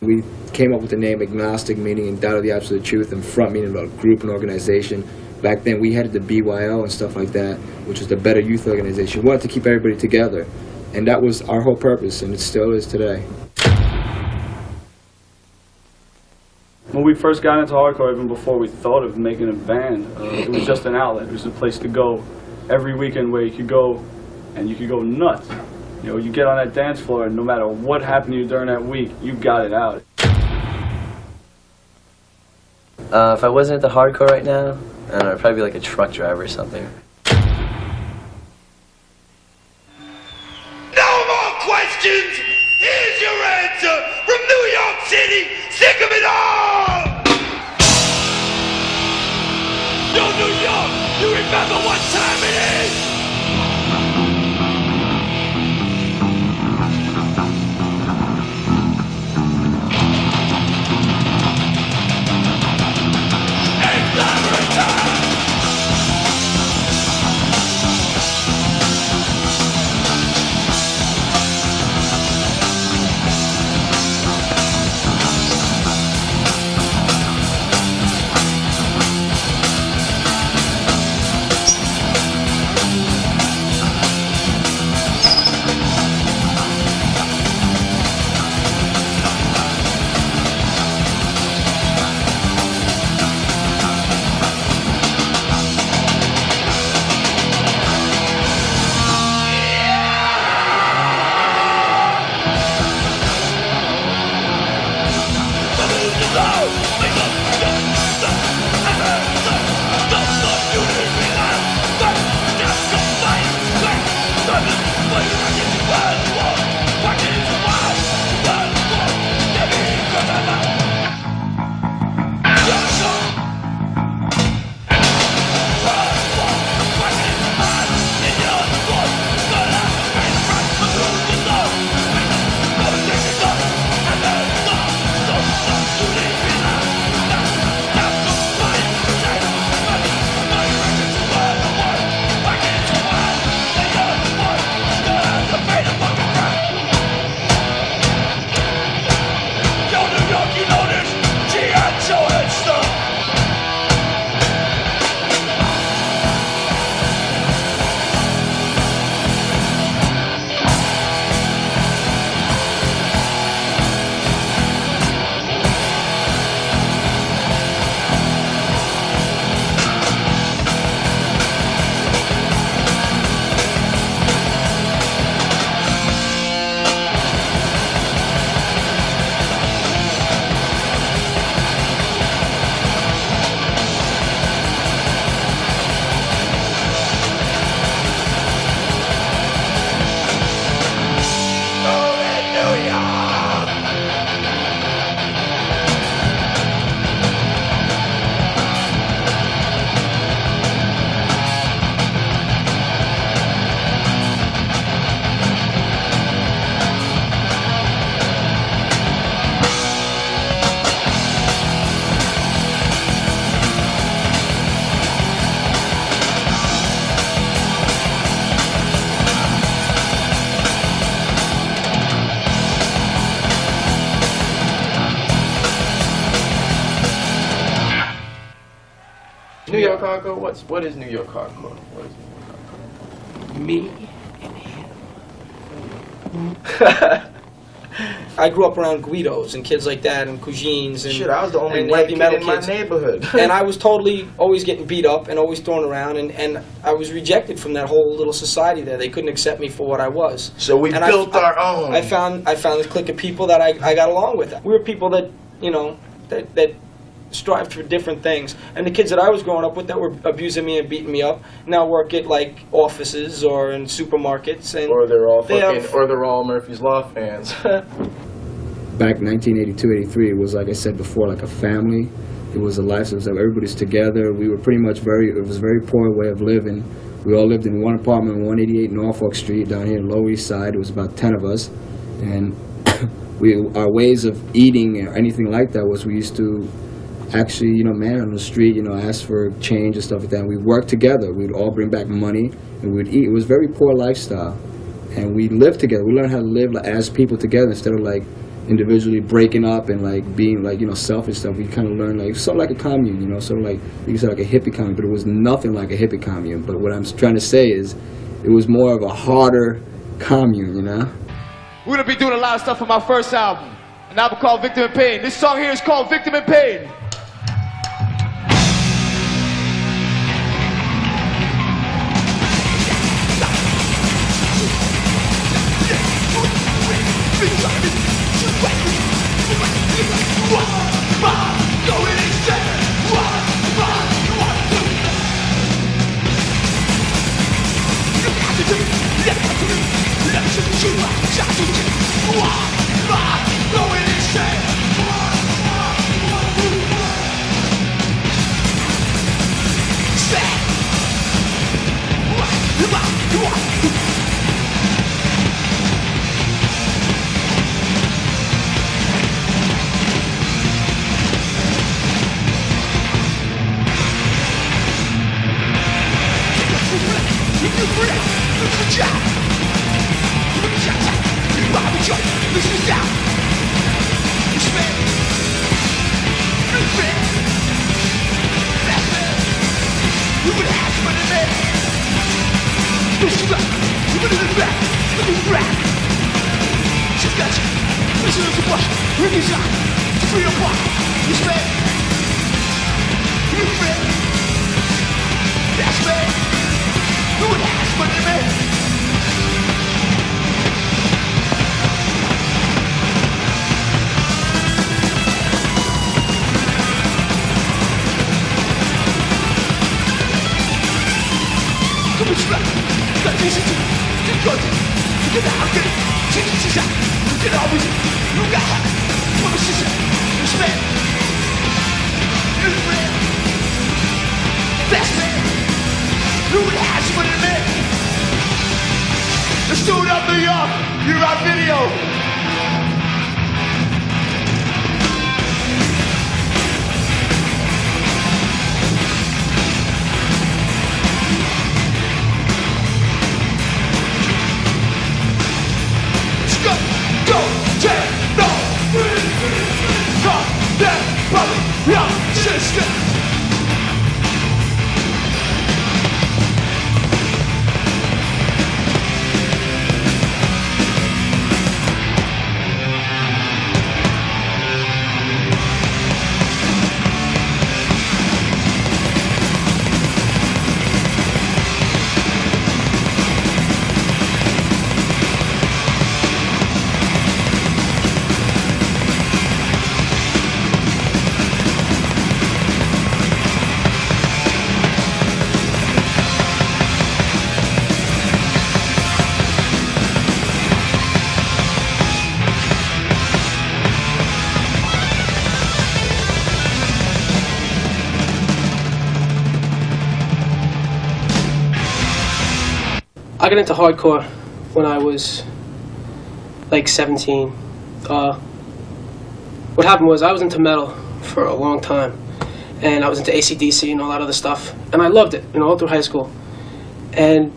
We came up with the name Agnostic, meaning in doubt of the absolute truth, and front meaning about group and organization. Back then we had the BYO and stuff like that, which was the Better Youth Organization. We wanted to keep everybody together, and that was our whole purpose, and it still is today. When we first got into hardcore, even before we thought of making a band, it was just an outlet. It was a place to go every weekend where you could go and you could go nuts. You know, you get on that dance floor and no matter what happened to you during that week, you got it out. If I wasn't at the hardcore right now, I don't know, I'd probably be like a truck driver or something. No more questions! Here's your answer from New York City! Sick of it all! Yo, New York, you remember what time it is? New York hardcore? What is New York hardcore? What is New York hardcore? Me. I grew up around Guidos and kids like that and Cousins and shit, I was the only white kid in my neighborhood. And I was totally always getting beat up and always thrown around, and I was rejected from that whole little society there. They couldn't accept me for what I was. So we built our own. I found this clique of people that I got along with. We were people that, you know, that strived for different things. And the kids that I was growing up with that were abusing me and beating me up now work at like offices or in supermarkets, and or they're all Murphy's Law fans. Back in 1982, 83, it was, like I said before, like a family. It was a life, it was like everybody's together. We were pretty much it was a very poor way of living. We all lived in one apartment on 188 Norfolk Street down here in Lower East Side. It was about 10 of us. And our ways of eating or anything like that was we used to actually, you know, man on the street, you know, ask for change and stuff like that. And we worked together. We'd all bring back money and we'd eat. It was a very poor lifestyle. And we lived together. We learned how to live as people together instead of like individually breaking up and like being like, you know, selfish stuff. We kind of learned like sort of like a commune, you know, sort of like you could say like a hippie commune, but it was nothing like a hippie commune. But what I'm trying to say is, it was more of a harder commune, you know. We're gonna be doing a lot of stuff on my first album, an album called Victim in Pain. This song here is called Victim in Pain. Let's do it up, New York. You're on video. I got into hardcore when I was like 17. What happened was I was into metal for a long time, and I was into AC/DC and all that other stuff, and I loved it, you know, all through high school. And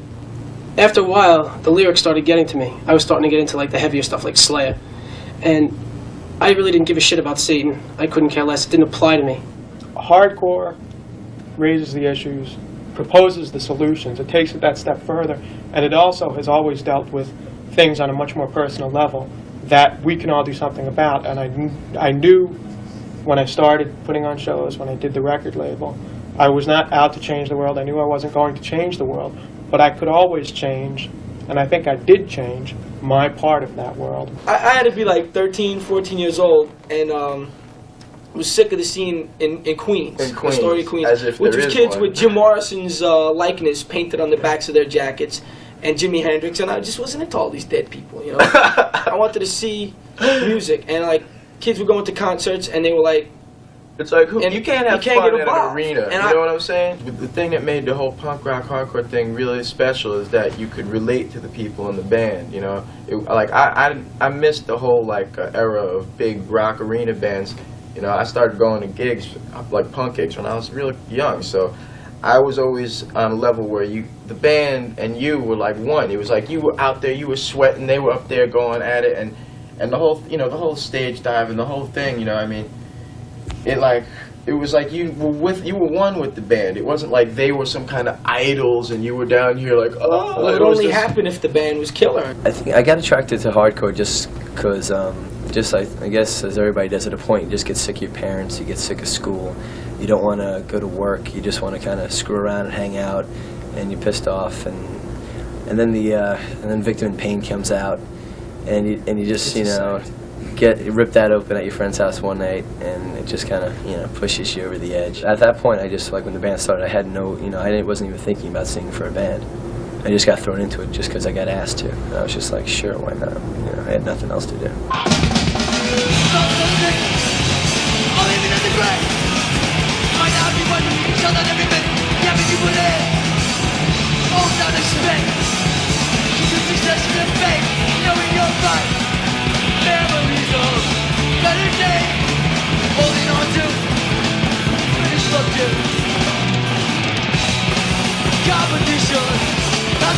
after a while, the lyrics started getting to me. I was starting to get into like the heavier stuff, like SOIA, and I really didn't give a shit about Satan. I couldn't care less. It didn't apply to me. Hardcore raises the issues, proposes the solutions. It takes it that step further, and it also has always dealt with things on a much more personal level that we can all do something about. And I knew when I started putting on shows, when I did the record label, I was not out to change the world. I knew I wasn't going to change the world, but I could always change, and I think I did change my part of that world. I had to be like 13, 14 years old, and was sick of the scene in Queens. In Queens, Astoria, Queens, as if which there was is kids one. with Jim Morrison's likeness painted on the backs of their jackets, and Jimi Hendrix, and I just wasn't into all these dead people, you know. I wanted to see music, and like kids were going to concerts, and they were like, It's like, And you can't have you can't fun get in an involved. arena. And You I- know what I'm saying? The thing that made the whole punk rock hardcore thing really special is that you could relate to the people in the band. You know, I missed the whole era of big rock arena bands. You know, I started going to gigs, like punk gigs, when I was real young. So I was always on a level where the band and you were like one. It was like you were out there, you were sweating, they were up there going at it, and and the whole stage dive and the whole thing, you know, I mean, it was like you were one with the band. It wasn't like they were some kind of idols and you were down here like, oh. Well, it only happened if the band was killer. I think I got attracted to hardcore just because, I guess as everybody does at a point, you just get sick of your parents, you get sick of school, you don't want to go to work, you just want to kind of screw around and hang out, and you're pissed off, and then Victim in Pain comes out, and you just get rip that open at your friend's house one night, and it just kind of pushes you over the edge. At that point, I just when the band started, I had no I wasn't even thinking about singing for a band. I just got thrown into it just because I got asked to. And I was just like, sure, why not? I had nothing else to do.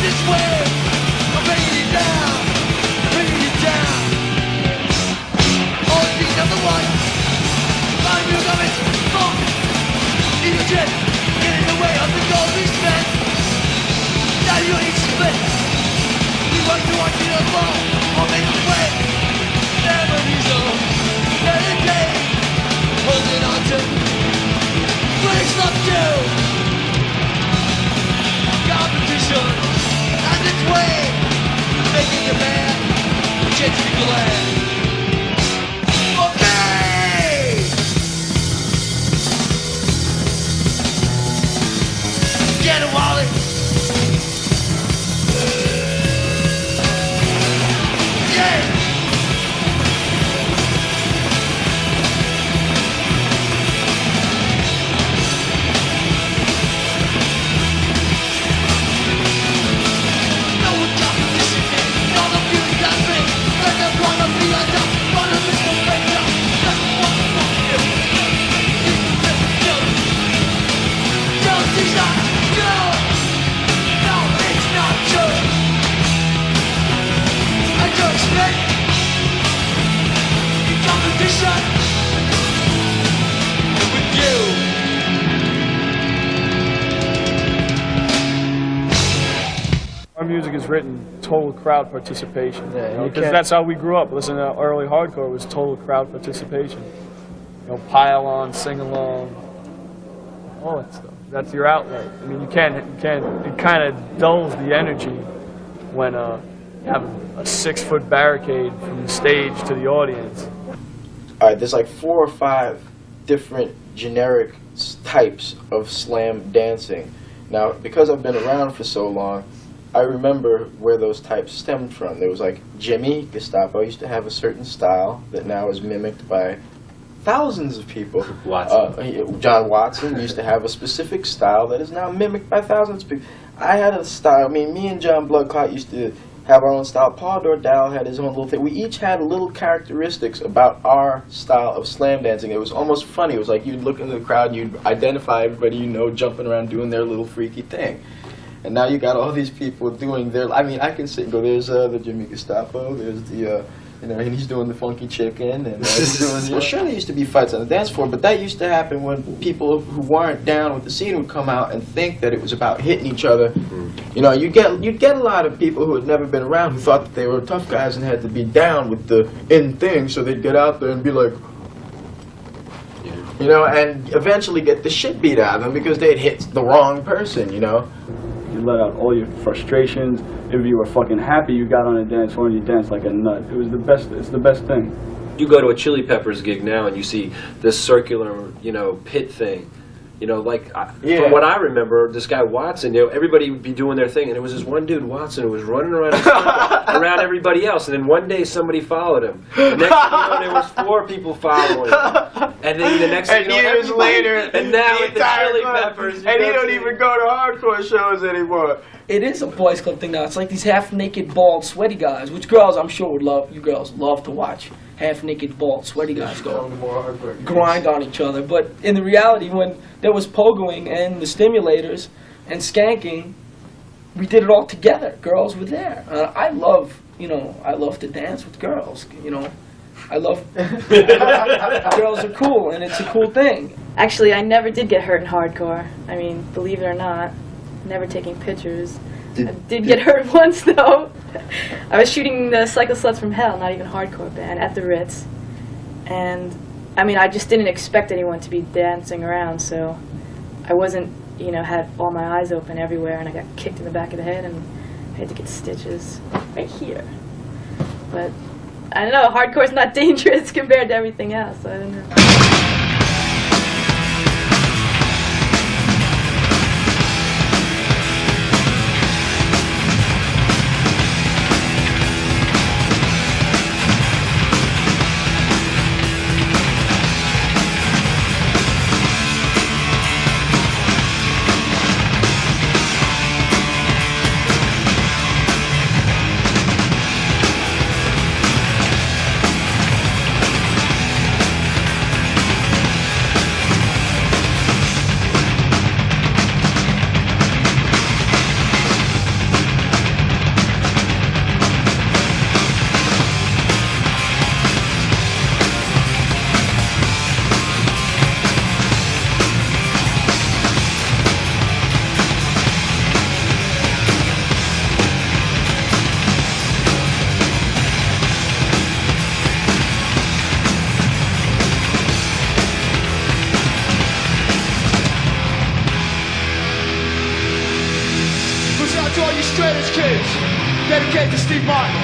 This way, I'm bringing it down, bringing it down. All things number one, my real comments, funk, evil jet, get in the way of the goal we spent. Now you ain't split. We want to watch it alone, or make the way. Memories of better days, holding on to what it's up to. Competition. Its way, making a man, changing the land. Okay! Get it, Wally! Yeah! Our music is written total crowd participation. Yeah, Because that's how we grew up. Listening to early hardcore was total crowd participation. Pile on, sing along, all that stuff. That's your outlet. I mean, you can't. It kind of dulls the energy when you have a 6-foot barricade from the stage to the audience. All right, there's like 4 or 5 different generic types of slam dancing. Now, because I've been around for so long, I remember where those types stemmed from. There was like Jimmy Gestapo used to have a certain style that now is mimicked by thousands of people. John Watson used to have a specific style that is now mimicked by thousands of people. I had a style. I mean, me and John Bloodclot used to have our own style. Paul Dordal had his own little thing. We each had little characteristics about our style of slam dancing. It was almost funny. It was like you'd look into the crowd and you'd identify everybody jumping around doing their little freaky thing. And now you got all these people doing their. I mean, I can sit and go. There's the Jimmy Gestapo. There's the and he's doing the funky chicken. And he's doing. Sure, there used to be fights on the dance floor, but that used to happen when people who weren't down with the scene would come out and think that it was about hitting each other. You'd get a lot of people who had never been around who thought that they were tough guys and had to be down with the in thing, so they'd get out there and be like. And eventually get the shit beat out of them because they'd hit the wrong person. You let out all your frustrations. If you were fucking happy, you got on a dance floor and you danced like a nut. It was the best. It's the best thing. You go to a Chili Peppers gig now and you see this circular, pit thing. From what I remember, this guy Watson, everybody would be doing their thing, and it was this one dude, Watson, who was running around around everybody else, and then one day somebody followed him. The next thing there was 4 people following him. And then the next thing years later, and now with the Chili Peppers. And he don't even go to hardcore shows anymore. It is a boys club thing now. It's like these half-naked, bald, sweaty guys, which girls I'm sure would love. You girls love to watch half-naked, bald, sweaty guys go grind on each other. But in the reality, when there was pogoing and the stimulators and skanking, we did it all together. Girls were there. I love you know, I love to dance with girls, you know. I love girls are cool, and it's a cool thing. Actually, I never did get hurt in hardcore. I mean, believe it or not, never taking pictures. I did get hurt once, though. I was shooting the Cycle Sluts from Hell, not even hardcore band, at the Ritz. And, I mean, I just didn't expect anyone to be dancing around, so I wasn't, you know, had all my eyes open everywhere, and I got kicked in the back of the head, and I had to get stitches right here. But I don't know, hardcore's not dangerous compared to everything else. I don't know. To all you straight edge kids, dedicated to Steve Martin.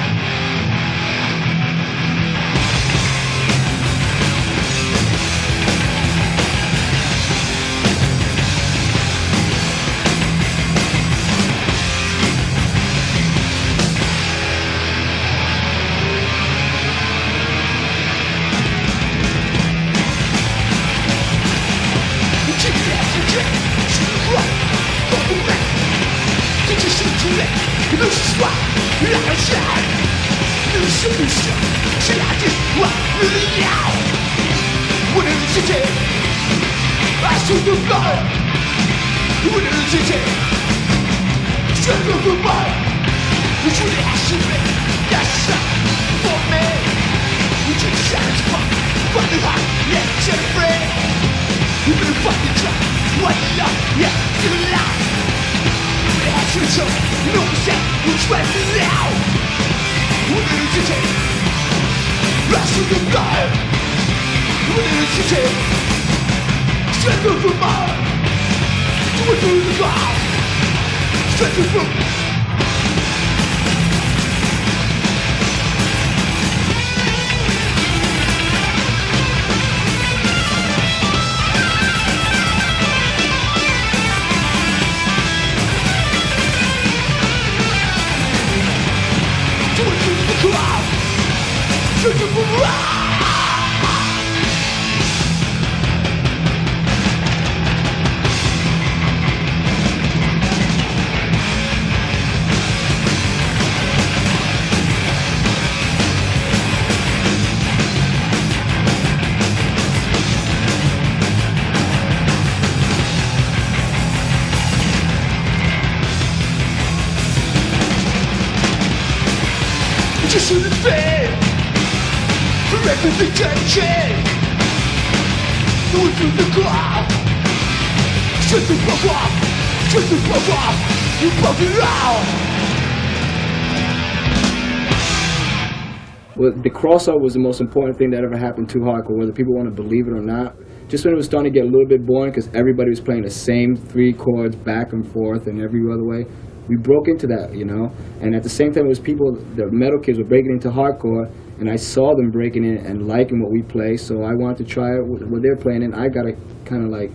Well, the crossover was the most important thing that ever happened to hardcore, whether people want to believe it or not. Just when it was starting to get a little bit boring because everybody was playing the same 3 chords back and forth and every other way, we broke into that, you know. And at the same time, it was people, the metal kids were breaking into hardcore, and I saw them breaking in and liking what we play, so I wanted to try what they're playing, and I got a kind of like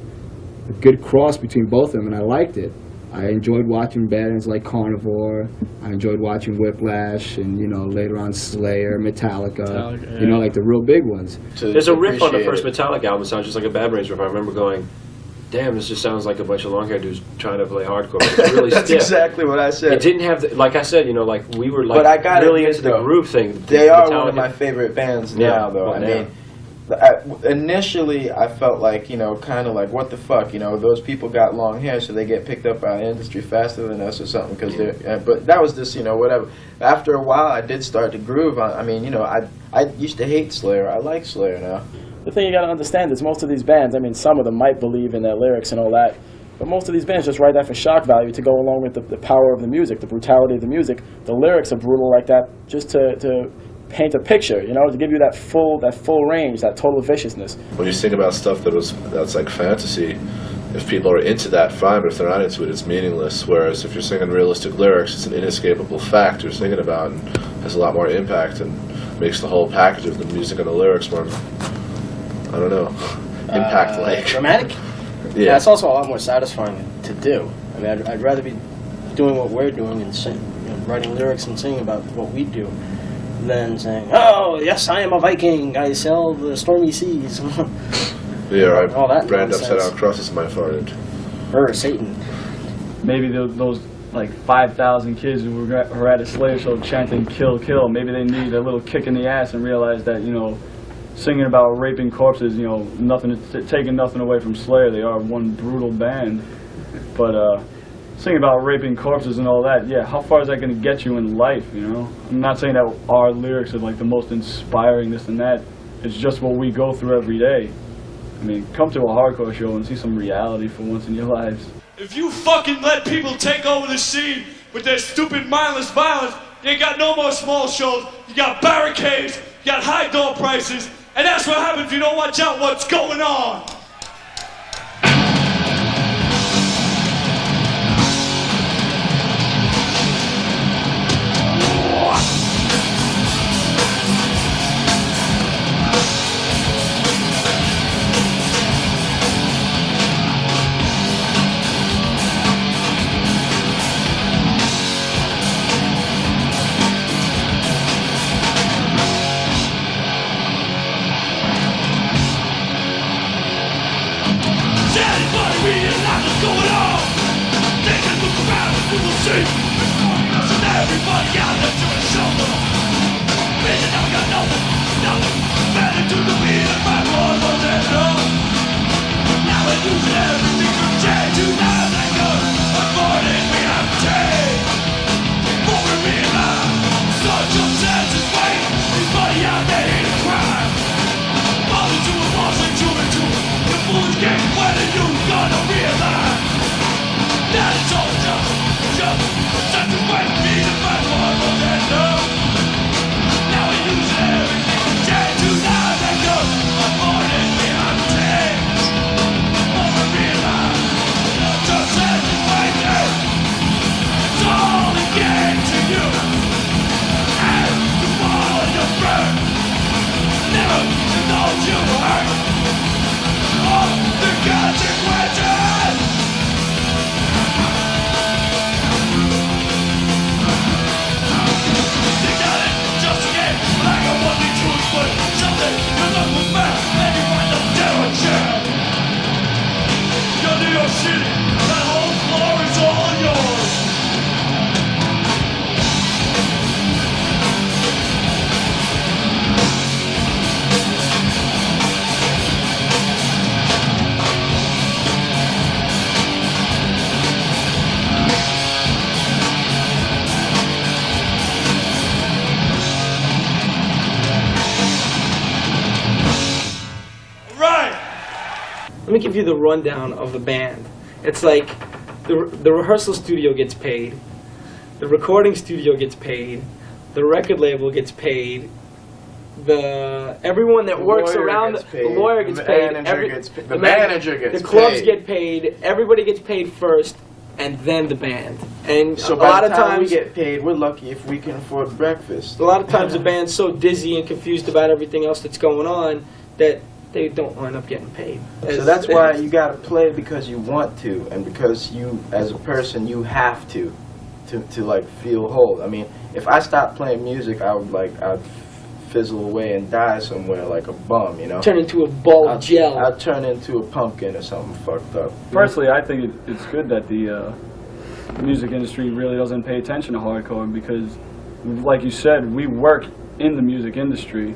a good cross between both of them, and I liked it. I enjoyed watching bands like Carnivore. I enjoyed watching Whiplash, and you know, later on Slayer, Metallica, yeah. You know, like the real big ones. There's a riff on the first Metallica album that sounds just like a Bad Brains riff. I remember going, damn, this just sounds like a bunch of long-haired dudes trying to play hardcore. It's really That's stiff. exactly what I said. It didn't have, like I said, you know, like we were like But I gotta really admit, into the though, groove thing. They are one Metallica. of my favorite bands Yeah, now, though. well, I yeah. mean, initially I felt like, you know, kind of like, what the fuck, you know, those people got long hair, so they get picked up by the industry faster than us or something, because they're, but that was just, you know, whatever. After a while, I did start to groove. I mean, you know, I used to hate Slayer. I like Slayer now. The thing you gotta understand is most of these bands, I mean, some of them might believe in their lyrics and all that, but most of these bands just write that for shock value to go along with the power of the music, the brutality of the music. The lyrics are brutal like that just to paint a picture, you know, to give you that full range, that total viciousness. When you sing about stuff that's like fantasy, if people are into that, fine, but if they're not into it, it's meaningless. Whereas if you're singing realistic lyrics, it's an inescapable fact you're singing about and has a lot more impact and makes the whole package of the music and the lyrics more, I don't know, impact-like. Dramatic? Yeah. That's also a lot more satisfying to do. I mean, I'd rather be doing what we're doing and writing lyrics and singing about what we do than saying, oh, yes, I am a Viking, I sail the stormy seas. Yeah, I all that brand nonsense. upside down crosses in my forehead. Or Satan. Maybe those like 5,000 kids who were at a Slayer show chanting "Kill, kill." Maybe they need a little kick in the ass and realize that, you know, singing about raping corpses, you know, taking nothing away from Slayer. They are one brutal band, but singing about raping corpses and all that, yeah, how far is that going to get you in life, you know? I'm not saying that our lyrics are like the most inspiring, this and that. It's just what we go through every day. I mean, come to a hardcore show and see some reality for once in your lives. If you fucking let people take over the scene with their stupid mindless violence, you ain't got no more small shows, you got barricades, you got high door prices, and that's what happens if you don't watch out what's going on. Let me give you the rundown of the band. It's like the rehearsal studio gets paid, the recording studio gets paid, the record label gets paid, everyone that works around the lawyer gets paid, the manager gets paid, the clubs get paid, everybody gets paid first, and then the band. And so a lot of by the time times we get paid, we're lucky if we can afford breakfast. A lot of times the band's so dizzy and confused about everything else that's going on that they don't wind up getting paid. So that's why you gotta play because you want to, and because you, as a person, you have to like feel whole. I mean, if I stopped playing music, I'd fizzle away and die somewhere like a bum, you know. Turn into a ball of gel. I'd turn into a pumpkin or something fucked up. Personally, I think it's good that the music industry really doesn't pay attention to hardcore because, like you said, we work in the music industry.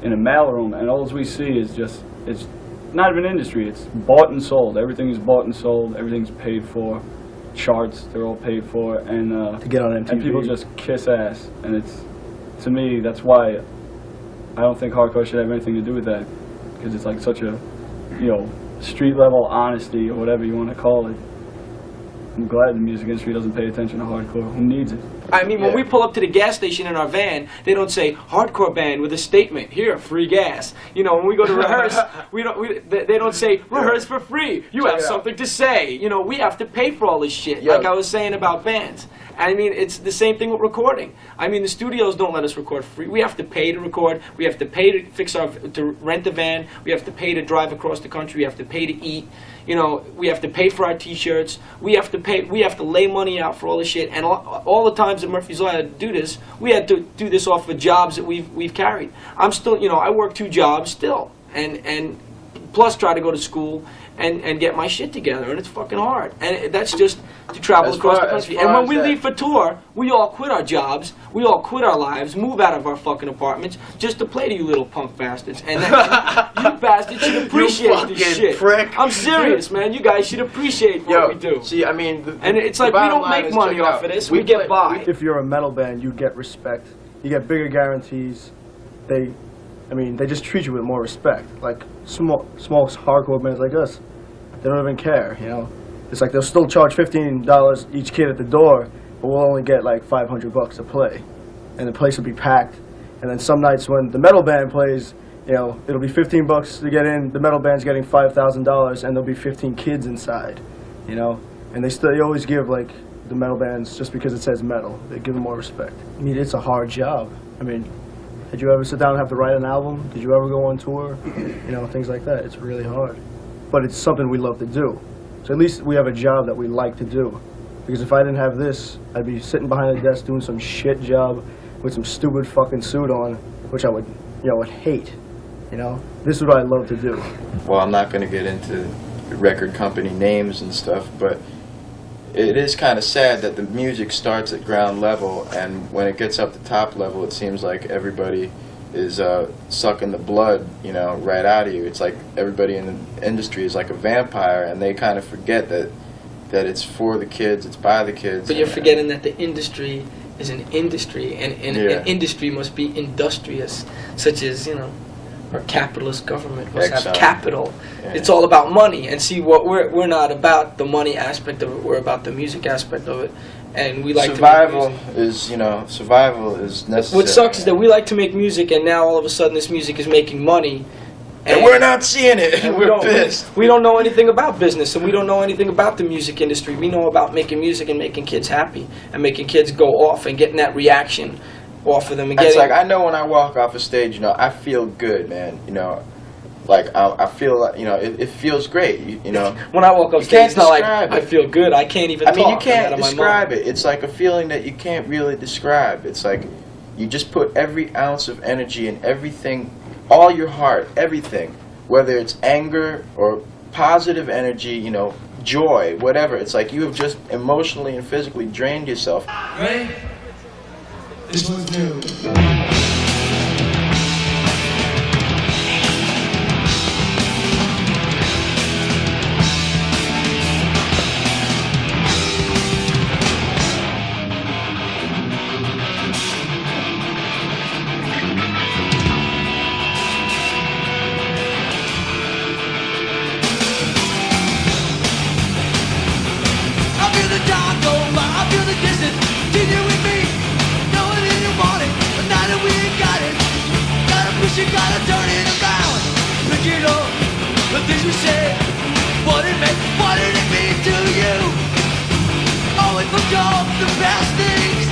in a mailroom, and all we see is just, it's not even industry, it's bought and sold. Everything is bought and sold, everything's paid for. Charts, they're all paid for, and to get on MTV. And people just kiss ass, and it's, to me, that's why I don't think hardcore should have anything to do with that, because it's like such a, you know, street level honesty or whatever you want to call it. I'm glad the music industry doesn't pay attention to hardcore. Who needs it? I mean, when we pull up to the gas station in our van, they don't say hardcore band with a statement, here, free gas. You know, when we go to rehearse, they don't say rehearse for free. You have something to say. You know, we have to pay for all this shit. Like I was saying about bands. I mean, it's the same thing with recording. I mean, the studios don't let us record free. We have to pay to record. We have to pay to rent a van. We have to pay to drive across the country. We have to pay to eat. You know, we have to pay for our T-shirts. We have to pay. We have to lay money out for all this shit. And all the times that Murphy's Law had to do this, we had to do this off of jobs that we've carried. I'm still, you know, I work 2 jobs still, and plus try to go to school and get my shit together, and it's fucking hard. And that's just to travel across the country. And when we leave for tour, we all quit our jobs, we all quit our lives, move out of our fucking apartments just to play to you little punk bastards. And you bastards should appreciate this shit. Prick. I'm serious, man. You guys should appreciate what we do. See, I mean, and it's like we don't make money off of this. We get by. If you're a metal band, you get respect. You get bigger guarantees. They just treat you with more respect. Like small hardcore bands like us, they don't even care, you know. It's like they'll still charge $15 each kid at the door, but we'll only get like $500 to play, and the place will be packed. And then some nights when the metal band plays, you know, it'll be $15 to get in. The metal band's getting $5,000, and there'll be 15 kids inside, you know. And they always give like the metal bands, just because it says metal, they give them more respect. I mean, it's a hard job. I mean, did you ever sit down and have to write an album? Did you ever go on tour? You know, things like that. It's really hard. But it's something we love to do. So at least we have a job that we like to do. Because if I didn't have this, I'd be sitting behind a desk doing some shit job with some stupid fucking suit on, which I would, you know, would hate. You know, this is what I love to do. Well, I'm not going to get into record company names and stuff, but it is kind of sad that the music starts at ground level, and when it gets up to top level, it seems like everybody is sucking the blood, you know, right out of you. It's like everybody in the industry is like a vampire, and they kind of forget that it's for the kids, it's by the kids. But you're forgetting that the industry is an industry, and an industry must be industrious, such as, you know, our capitalist government must have capital. Yeah. It's all about money, and see, what we're not about the money aspect of it. We're about the music aspect of it, and we like survival is, you know, survival is necessary. What sucks is that we like to make music, and now all of a sudden this music is making money, and we're not seeing it. And we're pissed. We don't know anything about business, and we don't know anything about the music industry. We know about making music and making kids happy, and making kids go off and getting that reaction off of them. And it's like, I know when I walk off a stage, you know, I feel good, man. You know, like I feel like, you know, it feels great. You know, when I walk up stage, it's not like I feel good. I can't even. I mean, you can't describe it. It's like a feeling that you can't really describe. It's like you just put every ounce of energy and everything, all your heart, everything, whether it's anger or positive energy, you know, joy, whatever. It's like you have just emotionally and physically drained yourself. Ready? This one's new. You gotta turn it around, pick it up, the things we said, what did it mean to you? Always look up the best things,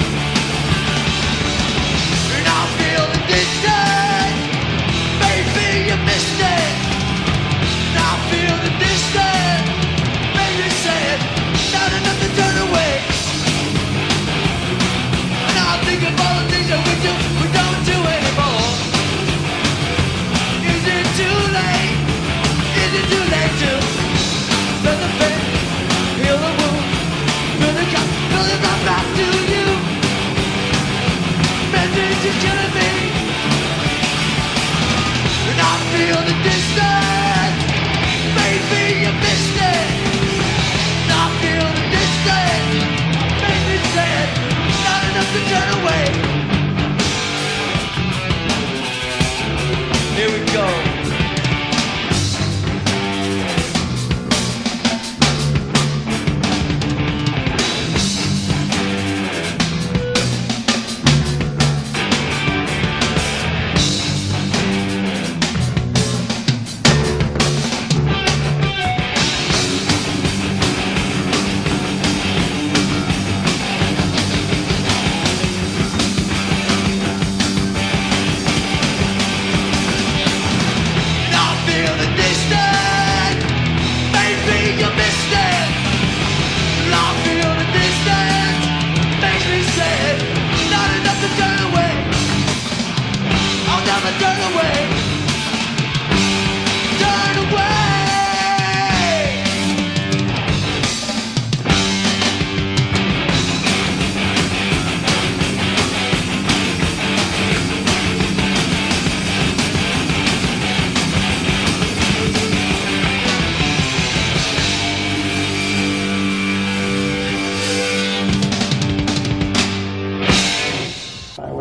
and I feel the distance, maybe a mistake, and I feel the distance, maybe sad, not enough to turn away, and I think of all the things that we don't do anymore. Too late? Is it too late to let the pain heal the wound? Feel the cut, feel it right back to you. Message is killing me.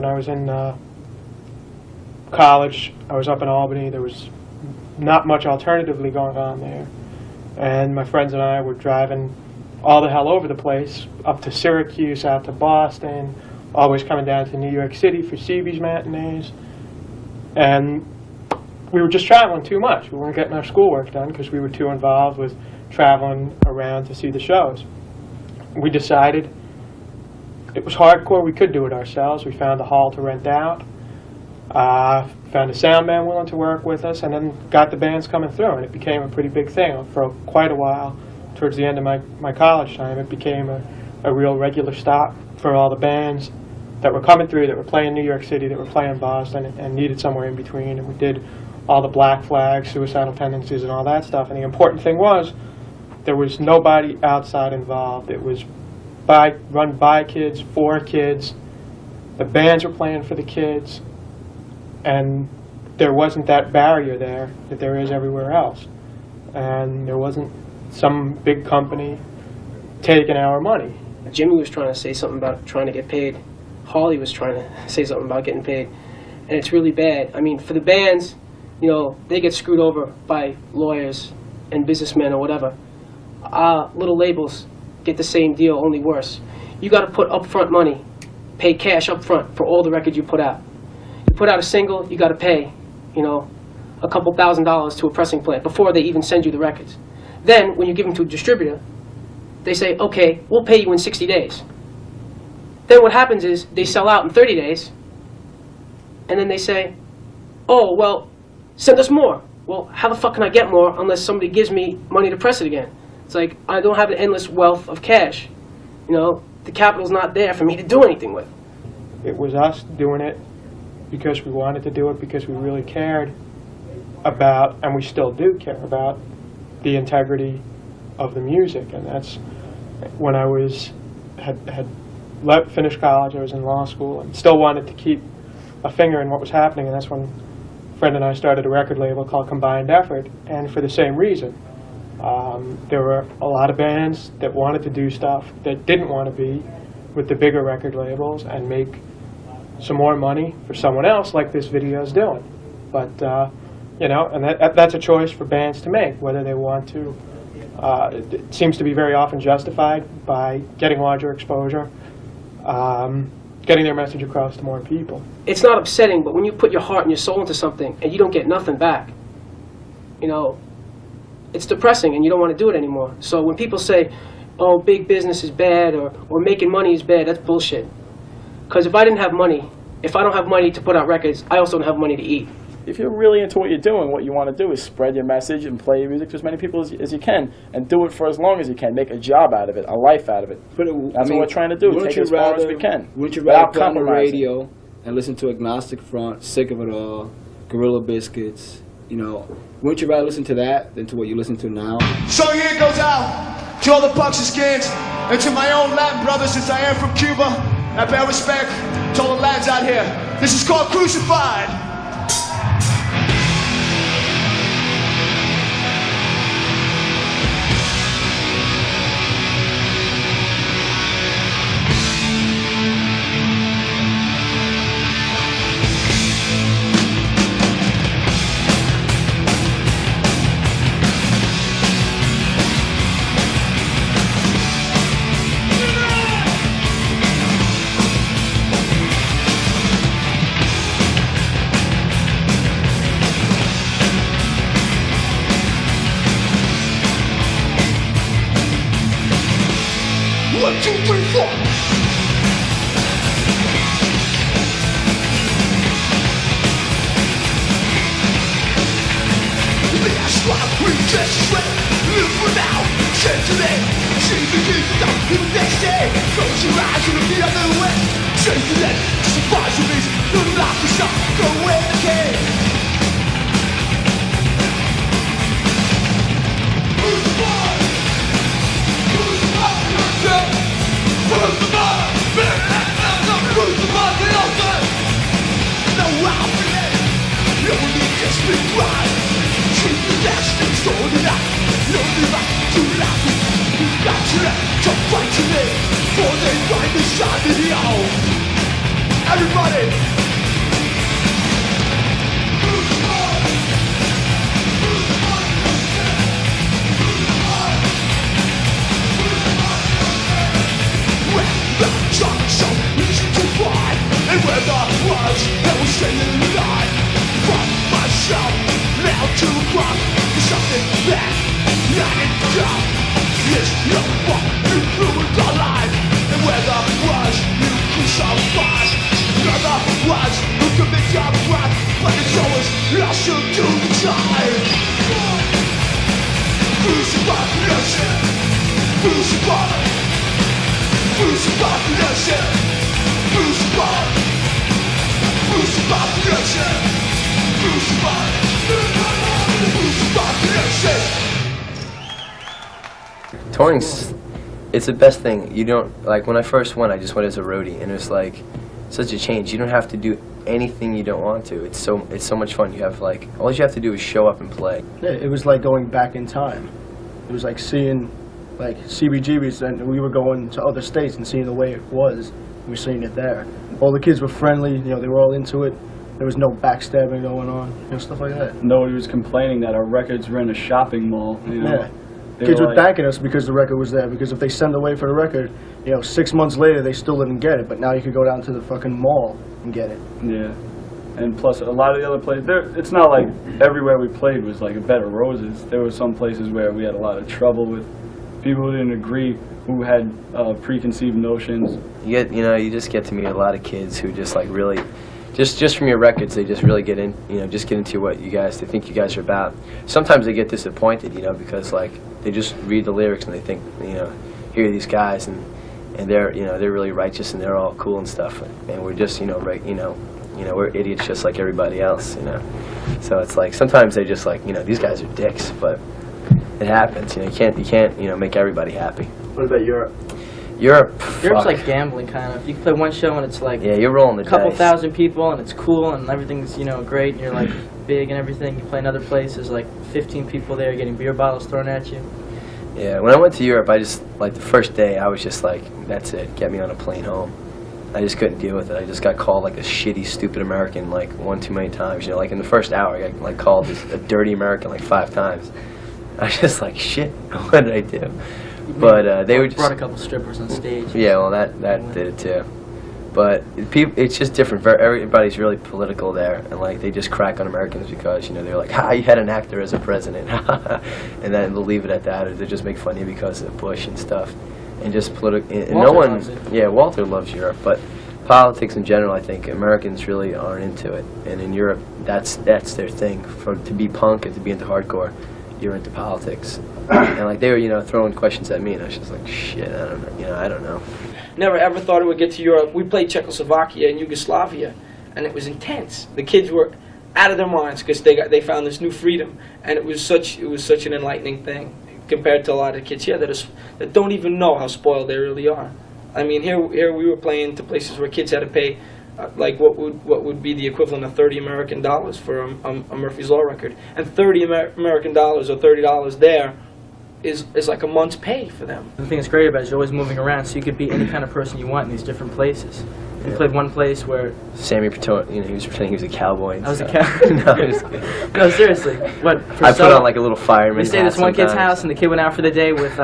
when I was in college, I was up in Albany. There was not much alternatively going on there. And my friends and I were driving all the hell over the place, up to Syracuse, out to Boston, always coming down to New York City for CB's matinees. And we were just traveling too much. We weren't getting our schoolwork done because we were too involved with traveling around to see the shows. We decided it was hardcore, we could do it ourselves. We found a hall to rent out, found a sound man willing to work with us, and then got the bands coming through, and it became a pretty big thing. For quite a while, towards the end of my college time, it became a real regular stop for all the bands that were coming through, that were playing New York City, that were playing Boston, and needed somewhere in between. And we did all the Black Flags, Suicidal Tendencies, and all that stuff. And the important thing was, there was nobody outside involved. It was run by kids, for kids. The bands were playing for the kids, and there wasn't that barrier there that there is everywhere else. And there wasn't some big company taking our money. Jimmy was trying to say something about trying to get paid. Holly was trying to say something about getting paid. And it's really bad. I mean, for the bands, you know, they get screwed over by lawyers and businessmen or whatever. Little labels get the same deal, only worse. You got to put upfront money, pay cash upfront for all the records you put out. You put out a single, you got to pay, you know, a couple $1,000s to a pressing plant before they even send you the records. Then, when you give them to a distributor, they say, okay, we'll pay you in 60 days. Then what happens is they sell out in 30 days, and then they say, oh, well, send us more. Well, how the fuck can I get more unless somebody gives me money to press it again? It's like, I don't have an endless wealth of cash. You know, the capital's not there for me to do anything with. It was us doing it because we wanted to do it, because we really cared about, and we still do care about, the integrity of the music. And that's when I had finished college, I was in law school, and still wanted to keep a finger in what was happening, and that's when a friend and I started a record label called Combined Effort, and for the same reason. There were a lot of bands that wanted to do stuff that didn't want to be with the bigger record labels and make some more money for someone else, like this video is doing. But, you know, and that's a choice for bands to make, whether they want to. It seems to be very often justified by getting larger exposure, getting their message across to more people. It's not upsetting, but when you put your heart and your soul into something and you don't get nothing back, you know, it's depressing and you don't want to do it anymore. So when people say, oh, big business is bad or making money is bad, that's bullshit. Because if I didn't have money, if I don't have money to put out records, I also don't have money to eat. If you're really into what you're doing, what you want to do is spread your message and play your music to as many people as you can, and do it for as long as you can. Make a job out of it, a life out of it. That's what we're trying to do. Take it as far as we can. Wouldn't you rather put on the radio and listen to Agnostic Front, Sick of It All, Gorilla Biscuits? You know, wouldn't you rather listen to that than to what you listen to now? So here it goes out to all the punks and skins, and to my own Latin brothers, since I am from Cuba. I bear respect to all the lads out here. This is called Crucified. Everybody! Look at the job right, but it's always I should do the time. Crucified nation, crucified, crucified nation, crucified, crucified nation, crucified, crucified nation. Touring's, it's the best thing. You don't, like, when I first went, I just went as a roadie, and it was like such a change. You don't have to do anything you don't want to. It's so much fun. You have, like, all you have to do is show up and play. Yeah, it was like going back in time. It was like seeing, like, CBGBs, and we were going to other states and seeing the way it was. We were seeing it there. All the kids were friendly, you know, they were all into it. There was no backstabbing going on, you know, stuff like that. Nobody was complaining that our records were in a shopping mall, you know. Yeah. Kids were thanking us because the record was there, because if they send away for the record, you know, 6 months later they still didn't get it, but now you could go down to the fucking mall and get it. Yeah. And plus, a lot of the other places, it's not like everywhere we played was like a bed of roses. There were some places where we had a lot of trouble with people who didn't agree, who had preconceived notions. You just get to meet a lot of kids who just like really, just from your records, they just really get in, just get into what they think you guys are about. Sometimes they get disappointed, because like they just read the lyrics and they think, here are these guys and they're, they're really righteous and they're all cool and stuff, and we're just, we're idiots just like everybody else, So it's like sometimes they just like, these guys are dicks, but it happens. You can't make everybody happy. What about Europe? Europe's like gambling, kind of. You can play one show and it's like you're rolling the a couple dice. thousand people and it's cool and everything's great and you're like big and everything. You play another place, there's like 15 people there getting beer bottles thrown at you. Yeah, when I went to Europe, I just like the first day I was just like, that's it, get me on a plane home. I just couldn't deal with it. I just got called like a shitty, stupid American like one too many times. Like in the first hour, I got like called a dirty American like 5 times. I was just like, shit, what did I do? But they were just brought a couple strippers on stage. Yeah, well, that did it too. But it's just different. Everybody's really political there, and like they just crack on Americans because they're like, "Ha, you had an actor as a president," and then they'll leave it at that, or they just make fun of you because of Bush and stuff, and just political. And no one, loves it. yeah, Walter loves Europe, but politics in general, I think Americans really aren't into it, and in Europe, that's their thing. To be punk and to be into hardcore, you're into politics. And like they were, throwing questions at me, and I was just like, shit, I don't know, I don't know. Never ever thought it would get to Europe. We played Czechoslovakia and Yugoslavia, and it was intense. The kids were out of their minds because they found this new freedom, and it was such an enlightening thing compared to a lot of kids here that don't even know how spoiled they really are. I mean, here we were playing to places where kids had to pay like what would be the equivalent of $30 American for a Murphy's Law record, and $30 American or $30 there is like a month's pay for them. The thing that's great about it is you're always moving around, so you could be any kind of person you want in these different places. We played one place where Sammy Petone, he was pretending he was a cowboy. And I was a stuff. cowboy. No, I'm just kidding. No, seriously. What? I put on like a little fireman. We stayed at this one kid's sometimes. house, and the kid went out for the day with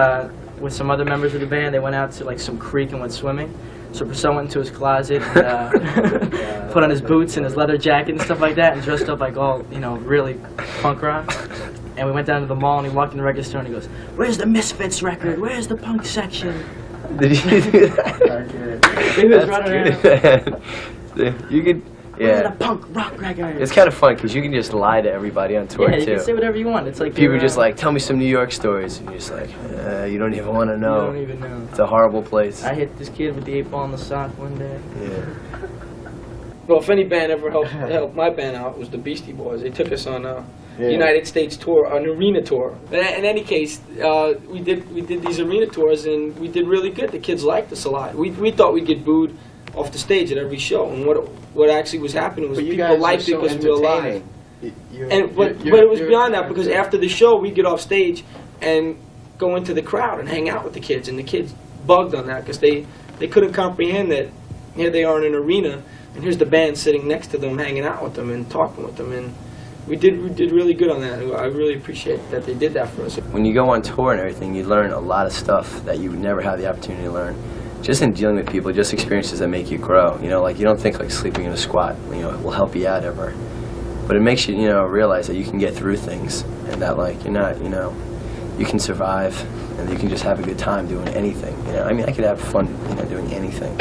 some other members of the band. They went out to like some creek and went swimming. So Priscilla went into his closet, and, put on his boots and his leather jacket and stuff like that, and dressed up like all really punk rock. And we went down to the mall, and he walked in the record store, and he goes, "Where's the Misfits record? Where's the punk section?" Did you do that? He was running around. You could, Where's yeah. the punk rock record? It's kind of fun because you can just lie to everybody on tour Yeah, you too. can say whatever you want. It's like People you're, just like, tell me some New York stories, and you're just like, you don't even want to know. You don't even know. It's a horrible place. I hit this kid with the 8-ball in the sock one day. Yeah. Well, if any band ever helped my band out, it was the Beastie Boys. They took us on a United States tour, an arena tour. In any case, we did these arena tours, and we did really good. The kids liked us a lot. We thought we'd get booed off the stage at every show, and what actually was happening was people liked it because we were live. But it was beyond that, because after the show, we'd get off stage and go into the crowd and hang out with the kids, and the kids bugged on that because they couldn't comprehend that here they are in an arena, and here's the band sitting next to them, hanging out with them and talking with them, and we did really good on that. I really appreciate that they did that for us. When you go on tour and everything, you learn a lot of stuff that you would never have the opportunity to learn. Just in dealing with people, just experiences that make you grow. Like you don't think like sleeping in a squat, will help you out ever. But it makes you, realize that you can get through things, and that like you're not, you can survive, and you can just have a good time doing anything. I mean, I could have fun, doing anything.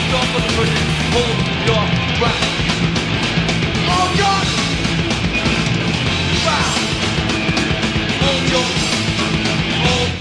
Stop for the person, hold your breath. Oh God! Wow! Hold your... Hold...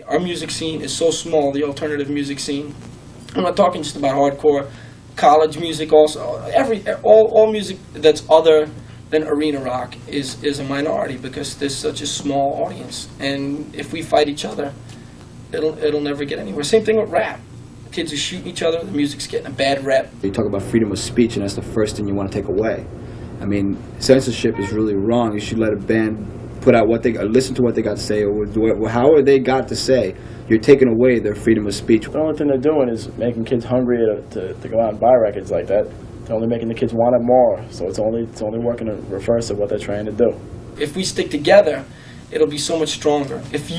Our music scene is so small, the alternative music scene. I'm not talking just about hardcore, college music also. All music that's other than arena rock is a minority because there's such a small audience. And if we fight each other, it'll never get anywhere. Same thing with rap. Kids are shooting each other, the music's getting a bad rep. You talk about freedom of speech, and that's the first thing you want to take away. I mean, censorship is really wrong. You should let a band put out what they listen to what they got to say, or however they got to say. You're taking away their freedom of speech. The only thing they're doing is making kids hungry to go out and buy records like that. They're only making the kids want it more. So it's only working in reverse of what they're trying to do. If we stick together, it'll be so much stronger. If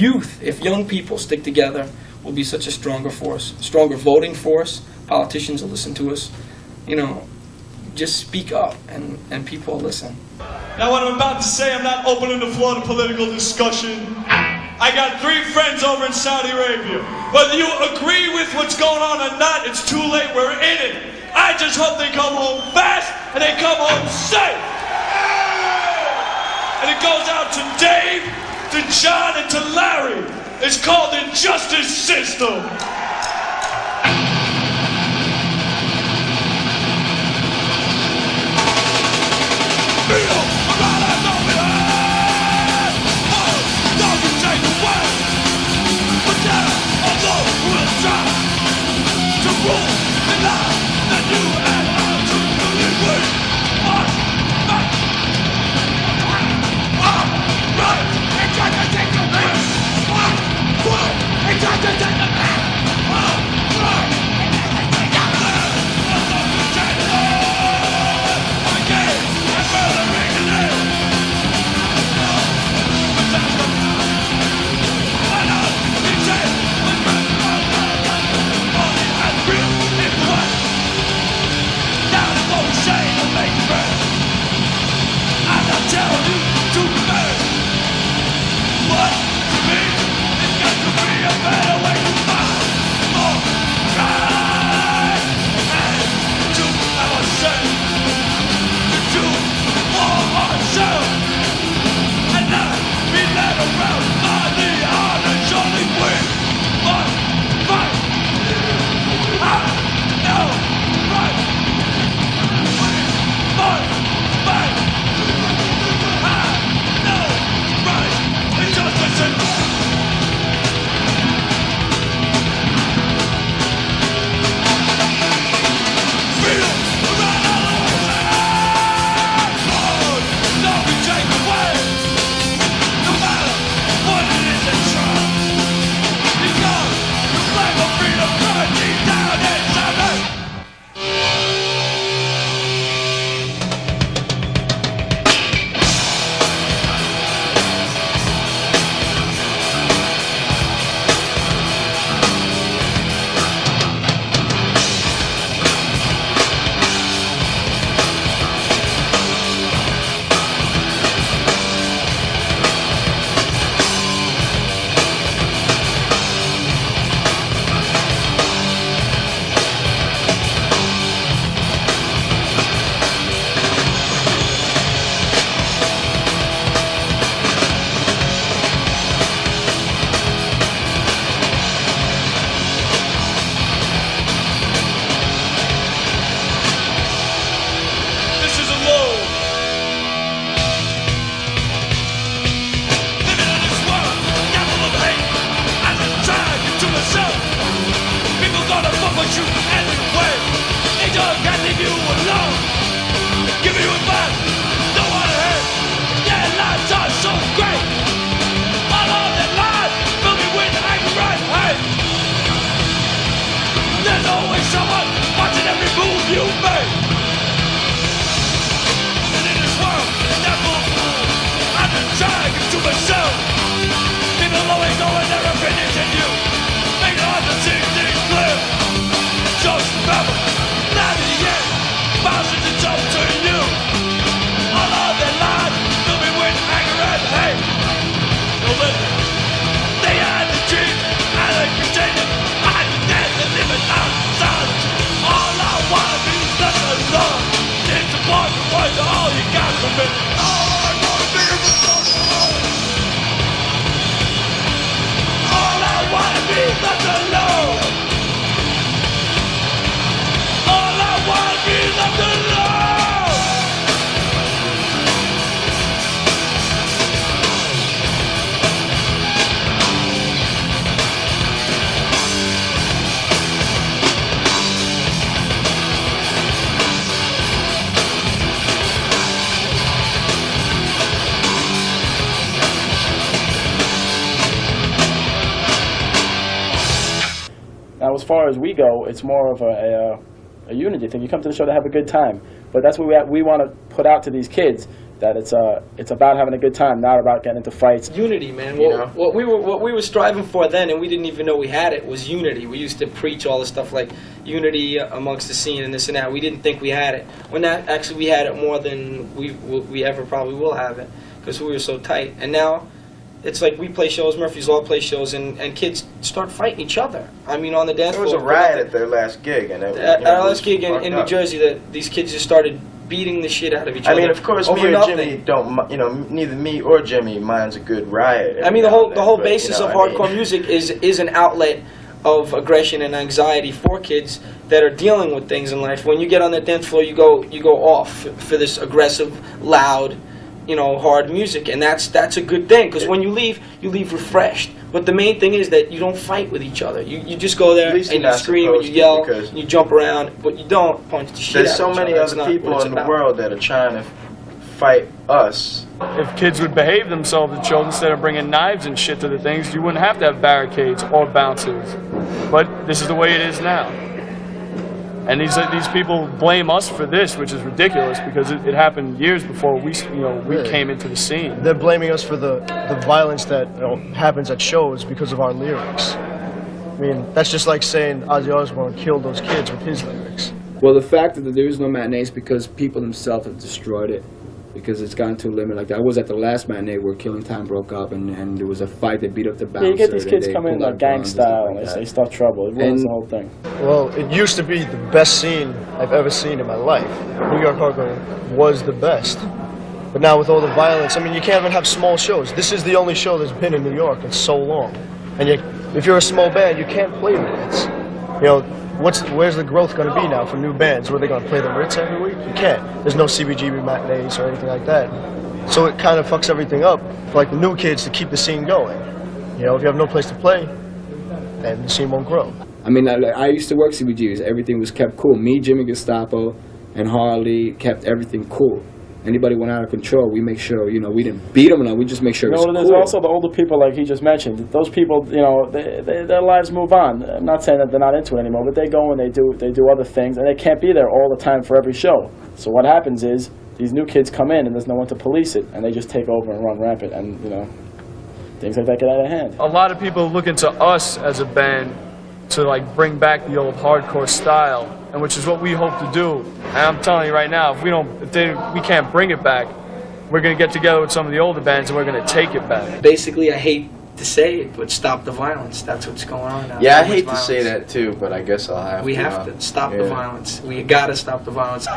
young people stick together, we'll be such a stronger force, stronger voting force. Politicians will listen to us. You know, just speak up and people will listen. Now what I'm about to say, I'm not opening the floor to political discussion. I got 3 friends over in Saudi Arabia. Whether you agree with what's going on or not, it's too late, we're in it. I just hope they come home fast and they come home safe. And it goes out to Dave, to John, and to Larry. It's called the justice system. far as we go, it's more of a unity thing. You come to the show to have a good time, but that's what we want to put out to these kids. That it's about having a good time, not about getting into fights. Unity, man. You know? What we were striving for then, and we didn't even know we had it, was unity. We used to preach all this stuff like unity amongst the scene and this and that. We didn't think we had it. When that actually we had it more than we ever probably will have it, because we were so tight. And now it's like we play shows, Murphy's Law play shows, and kids start fighting each other. I mean, on the dance floor. There was a riot at their last gig, and at our last gig in New Jersey, that these kids just started beating the shit out of each other. I mean, of course, me or Jimmy don't. Neither me or Jimmy minds a good riot. I mean, the whole basis of hardcore music is an outlet of aggression and anxiety for kids that are dealing with things in life. When you get on the dance floor, you go off for this aggressive, loud, hard music, and that's a good thing, because when you leave refreshed. But the main thing is that you don't fight with each other. You just go there and you scream and you yell and you jump around, but you don't punch the shit out of each other. There's so many other people in the world that are trying to fight us. If kids would behave themselves at shows instead of bringing knives and shit to the things, you wouldn't have to have barricades or bouncers. But this is the way it is now. And these people blame us for this, which is ridiculous, because it happened years before we came into the scene. They're blaming us for the violence that happens at shows because of our lyrics. I mean, that's just like saying Ozzy Osbourne killed those kids with his lyrics. Well, the fact that there is no matinees because people themselves have destroyed it, because it's gotten to a limit. Like I was at the last matinee where Killing Time broke up, and there was a fight. They beat up the bouncer. Yeah, you get these kids coming in like gang style, and they start trouble. It ruins the whole thing. Well, it used to be the best scene I've ever seen in my life. New York hardcore was the best. But now with all the violence, I mean, you can't even have small shows. This is the only show that's been in New York in so long. And if you're a small band, you can't play the Ritz. Where's the growth going to be now for new bands? Were they going to play the Ritz every week? You can't. There's no CBGB matinees or anything like that. So it kind of fucks everything up for like the new kids to keep the scene going. If you have no place to play, then the scene won't grow. I mean, I used to work CBGBs. Everything was kept cool. Me, Jimmy Gestapo, and Harley kept everything cool. Anybody went out of control, we make sure, we didn't beat them, we just make sure it's cool. There's also the older people, like he just mentioned. Those people, their lives move on. I'm not saying that they're not into it anymore, but they go and they do other things, and they can't be there all the time for every show. So what happens is, these new kids come in, and there's no one to police it, and they just take over and run rampant, and, things like that get out of hand. A lot of people look into us as a band to, bring back the old hardcore style, and which is what we hope to do. And I'm telling you right now, if we can't bring it back, we're going to get together with some of the older bands and we're going to take it back. Basically, I hate to say it, but stop the violence. That's what's going on now. Yeah, I hate to say that too, but I guess I'll have to. We have to stop the violence. We gotta stop the violence.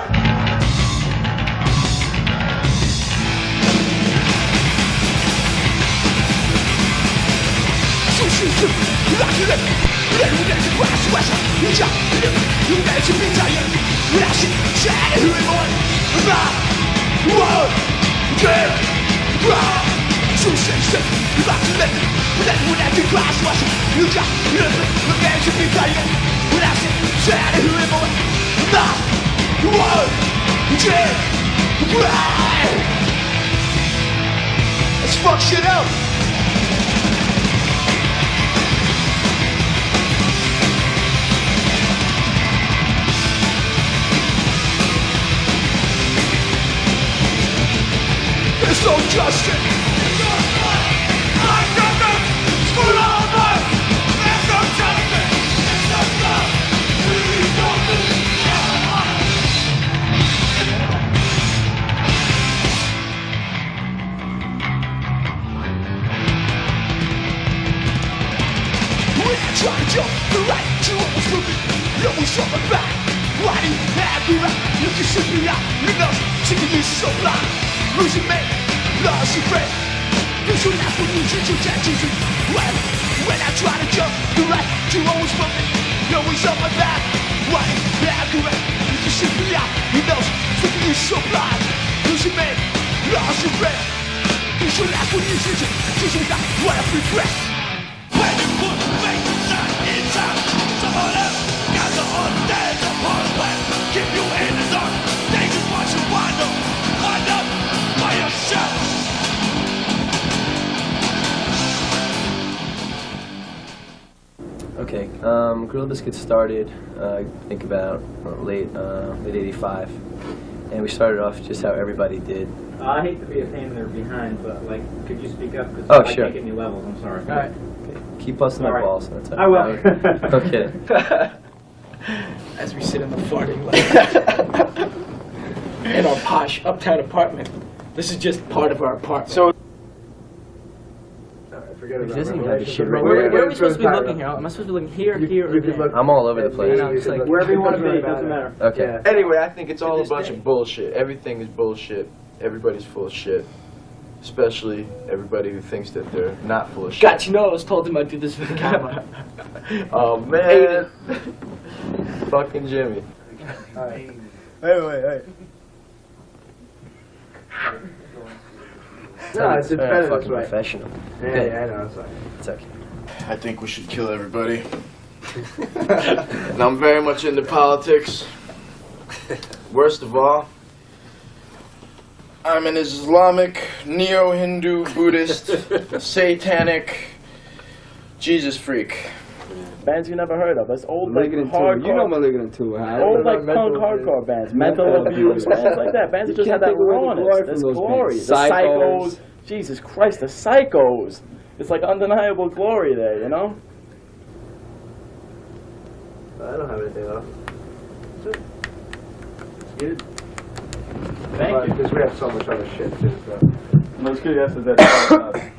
Let's fuck shit up. There's no justice. Try to jump the right to what was moving. You was on my back. Why do you have me right? You can shoot me out. You know, taking you so blind. Losing me, lost your friend. You should laugh when you shoot your tattoos. When I try to jump the right to what was moving. You was on my back. Why do you have me right? You can shoot me out. You know, taking you so blind. Losing me, lost your friend. You should laugh when you shoot your tattoos. What a regret. When you put me someone else got the undead upon the way. Keep you in the dark. They just want you wind up by yourself. Okay, Gorilla Biscuits started, I think about late '85, and we started off just how everybody did. I hate to be a pain in their behind, but like, could you speak up? Because Oh, I sure. can't get any levels. I'm sorry. All right. Keep busting All my right. balls. That's I will. Okay. As we sit in the farting lounge in our posh uptown apartment. This is just part of our apartment. So, He doesn't even have the shit right Where there. are we supposed to be looking here? Am I supposed to be looking here, here, or there? I'm all over the place. I know, it's like wherever you want to be, doesn't matter. Okay. Anyway, I think it's all a bunch of bullshit. Everything is bullshit. Everybody's full of shit. Especially everybody who thinks that they're not full of shit. God, you know I was told him I'd do this for the camera. Oh, man. Fucking Jimmy. Alright. Hey. No, it's better this fucking way. professional. Yeah, I know, it's like. It's okay. I think we should kill everybody. And I'm very much into politics. Worst of all, I'm an Islamic, neo-Hindu, Buddhist, satanic Jesus freak. Bands you never heard of. That's old like Ligon hardcore. you know my Ligon too. Old like punk hardcore bands, mental abuse, bands like that. Bands that just have that rawness. There's glory. The Psychos. Jesus Christ, the Psychos. It's like undeniable glory there, you know? I don't have anything else. Good. Thank you. Because we have so much other shit too. So. Let's get after that.